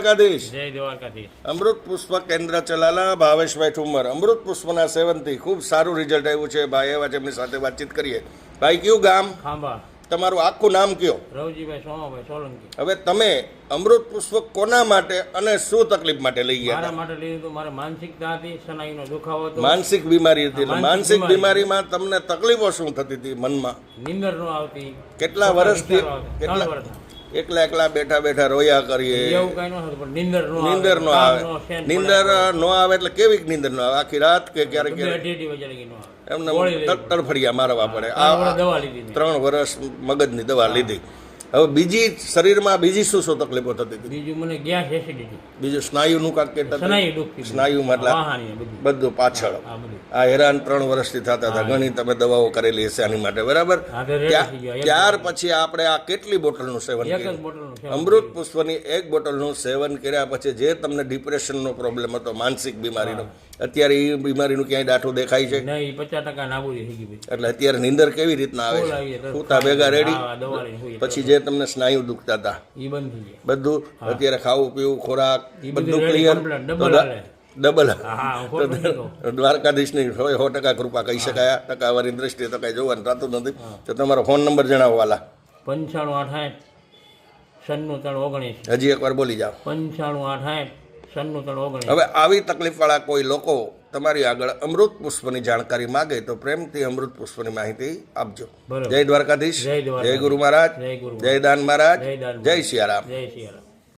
દ્વારકાધીશ. જય દ્વારકાધીશ. અમૃત પુષ્પ કેન્દ્ર ચલાલા ભાવેશભાઈ ઠુમર. અમૃત પુષ્પના સેવનથી ખૂબ સારું રિઝલ્ટ આવ્યું છે. ભાઈ એવા છે, એમની સાથે વાતચીત કરીએ. ભાઈ કયું ગામ? ખાંભા. તમારું આખું નામ કયો? રવજીભાઈ સોમાભાઈ સોલંકી. હવે તમે અમૃત પુષ્પ કોના માટે અને શું તકલીફ માટે લઈ ગયા? મારા માટે લીધું હતું. મારે માનસિકતા હતી, સનાઈનો દુખાવો હતો, માનસિક બીમારી હતી. એટલે માનસિક બીમારી. બીમારીમાં તમને તકલીફો શું થતી હતી મનમાં? નીંદર ન આવતી. કેટલા વર્ષથી વિચારો આવતા. 3 વર્ષ. એકલા બેઠા બેઠા રોયા કરીએ? એવું કઈ ન થતું, પણ નીંદર નો આવે. નીંદર નો આવે એટલે કેવી નીંદર નો આવે? આખી રાત કે ક્યારેક એમને તડફડિયા મારવા પડે. દવા લીધી. 3 વર્ષ મગજની દવા લીધી. હવે બીજી શરીરમાં બીજી શું શું તકલીફો થતી હતી? બીજું મને ગેસ, એસિડિટી, બીજું સ્નાયુનું કાંક કહેતા હતા? સનાઈ દુખતી, સ્નાયુમાં એટલે વાહાણી બધું. બધું પાછળ આ હેરાન 3 વર્ષથી થતા હતા. ઘણી તમે દવાઓ કરેલી હશે આની માટે, બરાબર? ત્યાર પછી આપણે આ કેટલી બોટલનું સેવન કર્યું? અમૃત પુષ્પની 1 બોટલનું સેવન કર્યા પછી જે તમને ડિપ્રેશનનો પ્રોબ્લેમ હતો, માનસિક બીમારીનો, અત્યારે એ બીમારીનું ક્યાંય દાઠું દેખાય છે? નહીં, 50% નાબૂદી થઈ ગઈ. એટલે અત્યારે નીંદર કેવી રીતના આવે છે? સૂતા ભેગા રેડી. પછી જે તમને સ્નાયુ દુખતા હતા એ બંધ થઈ ગયા. બધું અત્યારે ખાવું પીવું ખોરાક બધું ક્લિયર, ડબલ. દ્વારકાધીશની 100% કૃપા કહી શકાય. ટકાવારી દ્રષ્ટિએ તો કઈ જોવાનું થતું નથી. તો તમારો ફોન નંબર જણાવો વાલા. 9568 93 19. હજી એકવાર બોલી જાઓ. 9568 93 19. હવે આવી તકલીફવાળા કોઈ લોકો તમારી આગળ અમૃત પુષ્પની જાણકારી માગે તો પ્રેમથી અમૃત પુષ્પની માહિતી આપજો. જય દ્વારકાધીશ. જય ગુરુ મહારાજ. જય દાન મહારાજ. જય સિયારામ. જય સિયારામ.